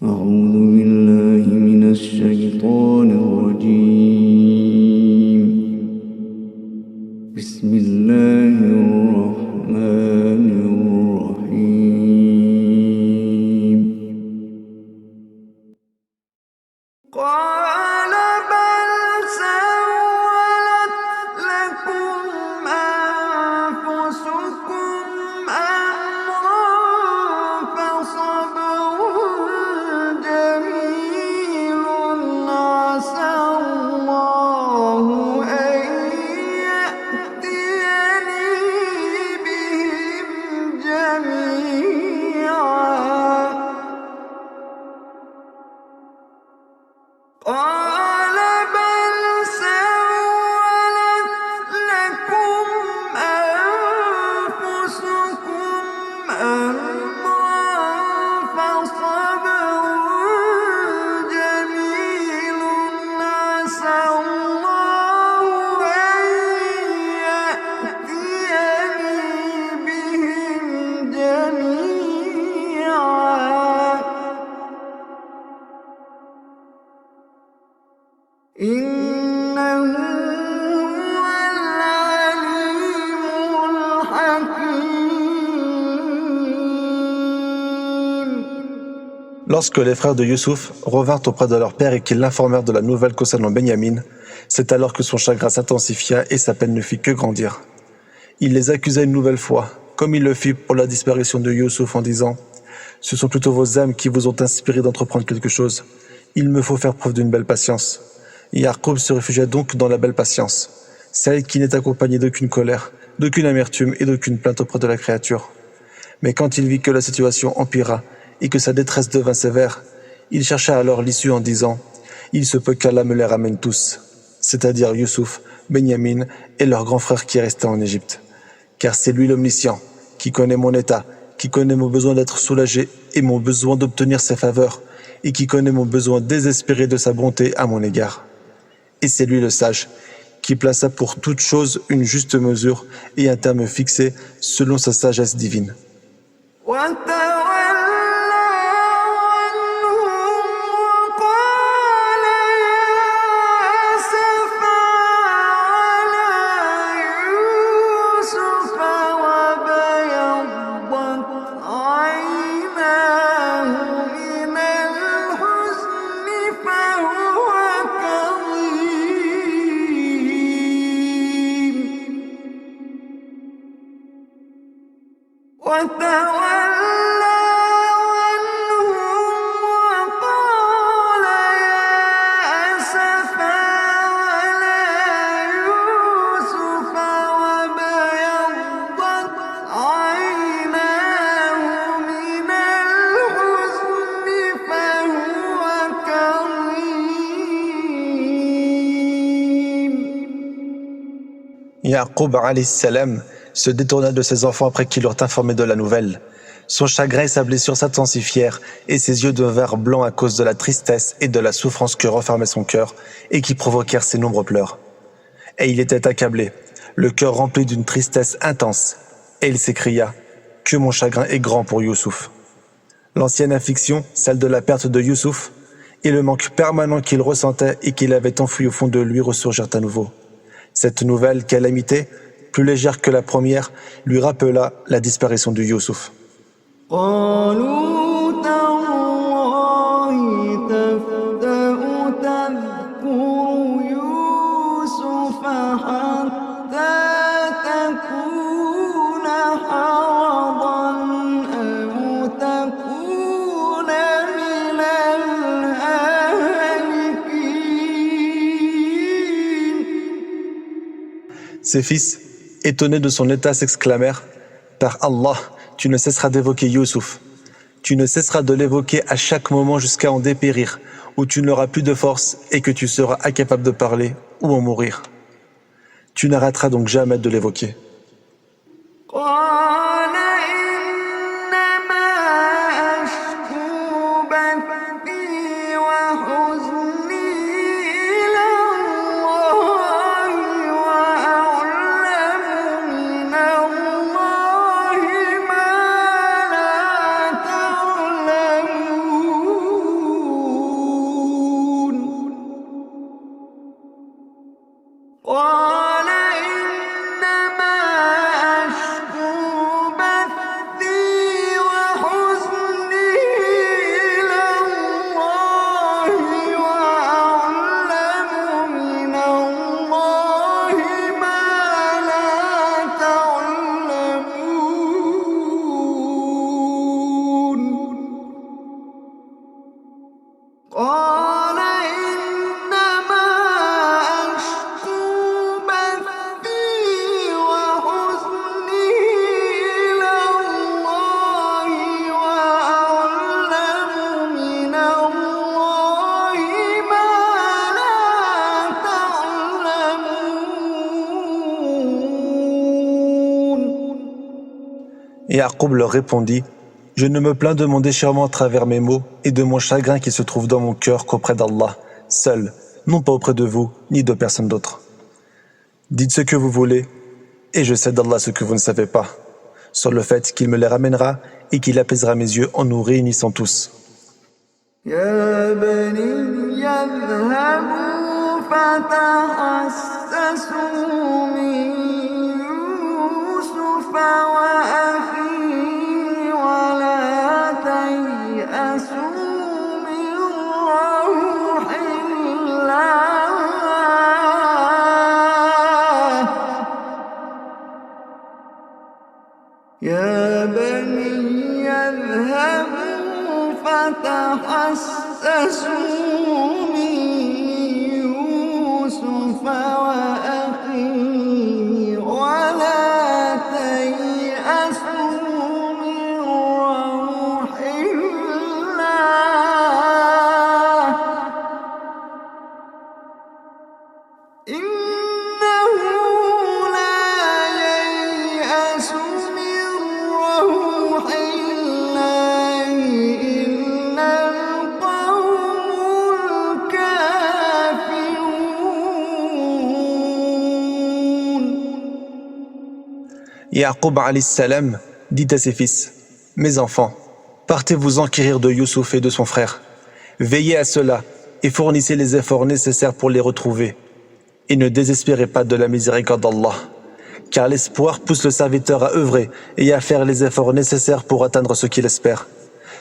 أعوذ بالله من الشيطان الرجيم. بسم الله الرحمن الرحيم. قال بل سولت لكم أنفسكم أمرا فصبر جميل عسى الله أن يأتيني بهم جميعا. قال بل سولت لكم أنفسكم أمرا فصبر جميل عسى الله أن يأتيني بهم جميعا. إنه هو العليم الحكيم. Lorsque les frères de Youssouf revinrent auprès de leur père et qu'ils l'informèrent de la nouvelle concernant Benyamin, c'est alors que son chagrin s'intensifia et sa peine ne fit que grandir. Il les accusa une nouvelle fois, comme il le fit pour la disparition de Youssouf en disant « Ce sont plutôt vos âmes qui vous ont inspiré d'entreprendre quelque chose. Il me faut faire preuve d'une belle patience. » Yaqub se réfugia donc dans la belle patience, celle qui n'est accompagnée d'aucune colère, d'aucune amertume et d'aucune plainte auprès de la créature. Mais quand il vit que la situation empira et que sa détresse devint sévère, il chercha alors l'issue en disant « Il se peut qu'Allah me les ramène tous », c'est-à-dire Youssouf, Benyamin et leur grand frère qui est resté en Égypte. Car c'est lui l'omniscient, qui connaît mon état, qui connaît mon besoin d'être soulagé et mon besoin d'obtenir ses faveurs, et qui connaît mon besoin désespéré de sa bonté à mon égard. Et c'est lui le sage, qui plaça pour toute chose une juste mesure et un terme fixé selon sa sagesse divine. وتولى عنهم وقال يا أسفا على يوسف وابيضت عيناه من الحزن فهو كظيم. Yaqub alayhi salam se détourna de ses enfants après qu'ils l'eurent informé de la nouvelle. Son chagrin et sa blessure s'intensifièrent et ses yeux devinrent blancs à cause de la tristesse et de la souffrance que renfermait son cœur et qui provoquèrent ses nombreux pleurs. Et il était accablé, le cœur rempli d'une tristesse intense, et il s'écria « Que mon chagrin est grand pour Youssouf !» L'ancienne affliction, celle de la perte de Youssouf, et le manque permanent qu'il ressentait et qu'il avait enfoui au fond de lui ressurgirent à nouveau. Cette nouvelle calamité, plus légère que la première, lui rappela la disparition de Youssouf. قالوا تالله تفتأ تذكر يوسف حتى تكون حرضا أو تكون من الهالكين. Ses fils, étonnés de son état, s'exclamèrent « Par Allah, tu ne cesseras d'évoquer Youssouf. Tu ne cesseras de l'évoquer à chaque moment jusqu'à en dépérir, où tu n'auras plus de force et que tu seras incapable de parler ou en mourir. Tu n'arrêteras donc jamais de l'évoquer. » قال إنما أشكو بثي وحزني إلى الله وأعلم من الله ما لا تعلمون. قال إنما أشكو بثي وحزني إلى الله وأعلم من الله ما لا تعلمون. Yaqub leur répondit: Je ne me plains de mon déchirement à travers mes mots et de mon chagrin qui se trouve dans mon cœur qu'auprès d'Allah, seul, non pas auprès de vous, ni de personne d'autre. Dites ce que vous voulez, et je sais d'Allah ce que vous ne savez pas, sur le fait qu'il me les ramènera et qu'il apaisera mes yeux en nous réunissant tous. يا بني اذهبوا فتحسسوا من يوسف وأخيه ولا تيأسوا من روح الله يا بني اذهبوا فتحسسوا من يوسف وأخيه ولا تيأسوا من روح الله إنه لا ييأس من روح الله إلا القوم الكافرون. Yaqub alayhi salam dit à ses fils: Mes enfants, partez vous enquérir de Youssouf et de son frère. Veillez à cela et fournissez les efforts nécessaires pour les retrouver. Et ne désespérez pas de la miséricorde d'Allah, car l'espoir pousse le serviteur à œuvrer et à faire les efforts nécessaires pour atteindre ce qu'il espère,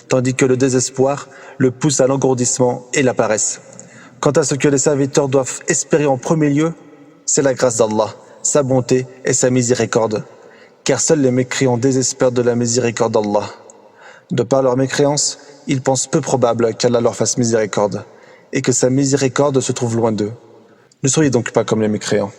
tandis que le désespoir le pousse à l'engourdissement et la paresse. Quant à ce que les serviteurs doivent espérer en premier lieu, c'est la grâce d'Allah, sa bonté et sa miséricorde, car seuls les mécréants désespèrent de la miséricorde d'Allah. De par leur mécréance, ils pensent peu probable qu'Allah leur fasse miséricorde, et que sa miséricorde se trouve loin d'eux. Ne soyez donc pas comme les mécréants.